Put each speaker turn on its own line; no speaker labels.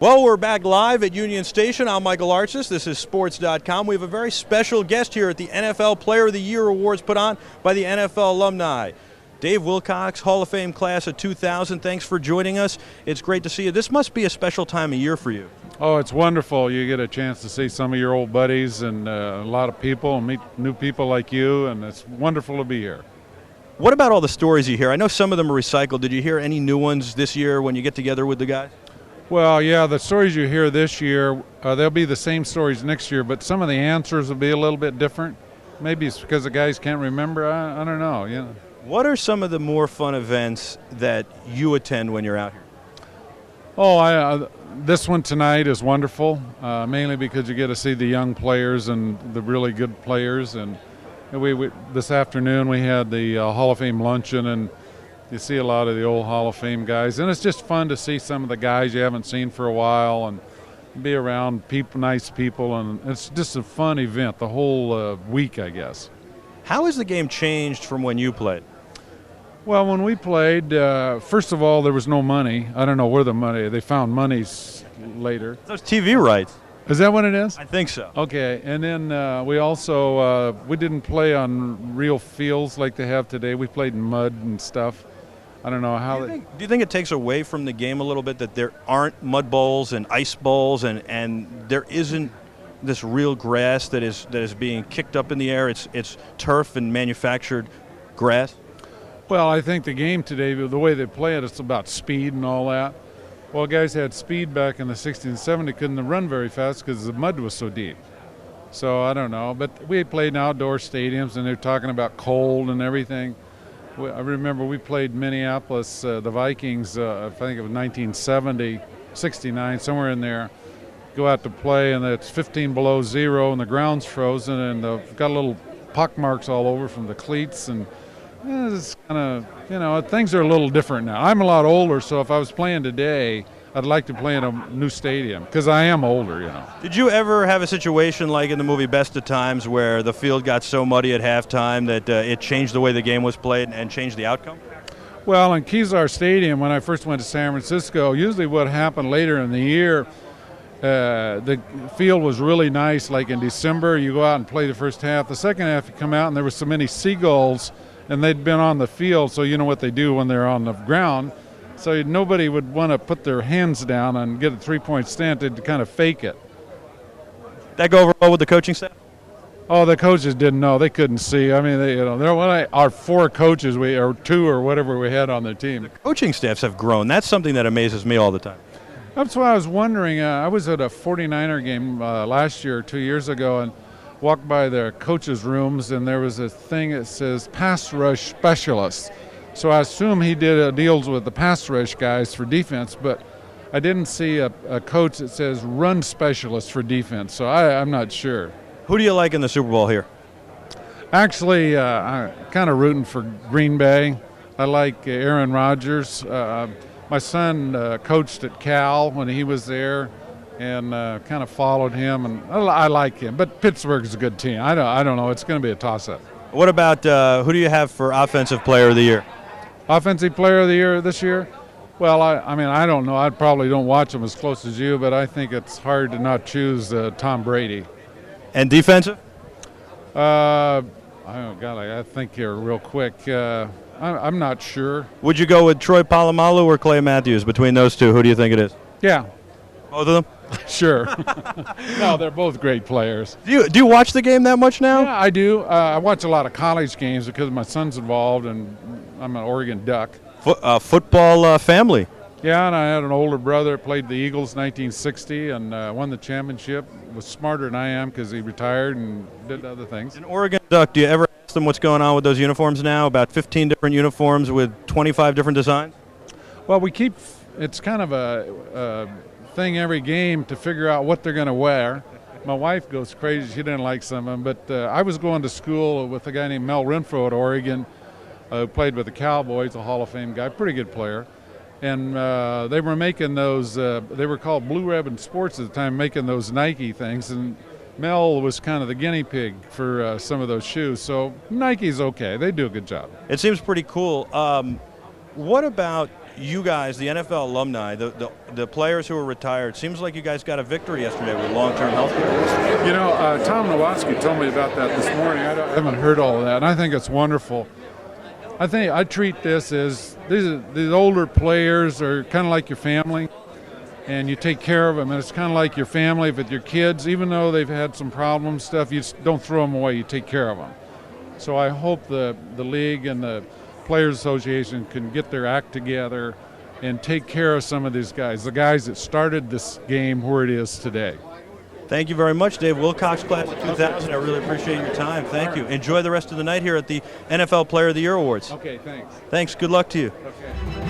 Well, we're back live at Union Station. I'm Michael Artsis. This is Sports.com. We have a very special guest here at the NFL Player of the Year Awards put on by the NFL Alumni. Dave Wilcox, Hall of Fame class of 2000. Thanks for joining us. It's great to see you. This must be a special time of year for you.
Oh, it's wonderful. You get a chance to see some of your old buddies and a lot of people and meet new people like you, and it's wonderful to be here.
What about all the stories you hear? I know some of them are recycled. Did you hear any new ones this year when you get together with the guys?
Well, yeah, the stories you hear this year, they'll be the same stories next year, but some of the answers will be a little bit different. Maybe it's because the guys can't remember. I don't know. You know.
What are some of the more fun events that you attend when you're out here?
Oh, this one tonight is wonderful, mainly because you get to see the young players and the really good players. And we this afternoon we had the Hall of Fame luncheon, and you see a lot of the old Hall of Fame guys, and it's just fun to see some of the guys you haven't seen for a while and be around people, nice people, and it's just a fun event the whole week, I guess.
How has the game changed from when you played?
Well, when we played, first of all, there was no money. I don't know where the money. They found monies later.
Those TV rights.
Is that what it is?
I think so.
Okay, and then we also we didn't play on real fields like they have today. We played in mud and stuff. I don't know how.
Do you think it takes away from the game a little bit that there aren't mud bowls and ice bowls and there isn't this real grass that is being kicked up in the air? It's turf and manufactured grass.
Well, I think the game today, the way they play it, it's about speed and all that. Well, guys had speed back in the 60s and 70s, couldn't run very fast because the mud was so deep. So I don't know, but we played in outdoor stadiums, and they're talking about cold and everything. I remember we played Minneapolis, the Vikings, I think it was 1970, 69, somewhere in there. Go out to play, and it's 15 below zero, and the ground's frozen, and they've got little pock marks all over from the cleats, and it's kind of, you know, things are a little different now. I'm a lot older, so if I was playing today, I'd like to play in a new stadium because I am older, you know.
Did you ever have a situation like in the movie Best of Times where the field got so muddy at halftime that it changed the way the game was played and changed the outcome?
Well, in Kezar Stadium, when I first went to San Francisco, usually what happened later in the year, the field was really nice. Like in December, you go out and play the first half. The second half, you come out and there were so many seagulls, and they'd been on the field, so you know what they do when they're on the ground. So nobody would want to put their hands down and get a three-point stand to kind of fake it.
That go over well with the coaching staff?
Oh, the coaches didn't know. They couldn't see. I mean, our four coaches, or two or whatever we had on the team.
The coaching staffs have grown. That's something that amazes me all the time.
That's why I was wondering. I was at a 49er game last year or 2 years ago and walked by their coaches' rooms, and there was a thing that says pass rush specialist. So I assume he did deals with the pass rush guys for defense, but I didn't see a coach that says run specialist for defense, so I'm not sure.
Who do you like in the Super Bowl here?
Actually, I'm kind of rooting for Green Bay. I like Aaron Rodgers. My son coached at Cal when he was there, and kind of followed him, and I like him. But Pittsburgh's a good team. I don't know. It's going to be a toss-up.
What about who do you have for Offensive Player of the Year?
Offensive Player of the Year this year? Well, I mean, I don't know. I probably don't watch them as close as you, but I think it's hard to not choose Tom Brady.
And defensive?
I think here real quick. I'm not sure.
Would you go with Troy Polamalu or Clay Matthews? Between those two, who do you think it is?
Yeah.
Both of them?
Sure. No, they're both great players.
Do you watch the game that much now?
Yeah, I do. I watch a lot of college games because my son's involved, and I'm an Oregon Duck.
Football family.
Yeah, and I had an older brother, played the Eagles in 1960 and won the championship. Was smarter than I am because he retired and did other things.
An Oregon Duck, do you ever ask them what's going on with those uniforms now? About 15 different uniforms with 25 different designs?
Well, it's kind of a thing every game to figure out what they're going to wear. My wife goes crazy. She didn't like some of them. But I was going to school with a guy named Mel Renfro at Oregon, who played with the Cowboys, a Hall of Fame guy, pretty good player. And they were making those, they were called Blue Ribbon Sports at the time, making those Nike things. And Mel was kind of the guinea pig for some of those shoes. So Nike's okay. They do a good job.
It seems pretty cool. What about you guys, the NFL alumni, the players who are retired, seems like you guys got a victory yesterday with long-term health care.
You know, Tom Nowatzki told me about that this morning. I haven't heard all of that, and I think it's wonderful. I treat this as these older players are kind of like your family, and you take care of them, and it's kind of like your family with your kids. Even though they've had some problems, stuff, you just don't throw them away. You take care of them. So I hope the league and the Players Association can get their act together and take care of some of these guys, the guys that started this game where it is today.
Thank you very much, Dave Wilcox, class of 2000. I really appreciate your time. Thank you. Enjoy the rest of the night here at the NFL Player of the Year Awards.
Okay, thanks.
Thanks. Good luck to you.
Okay.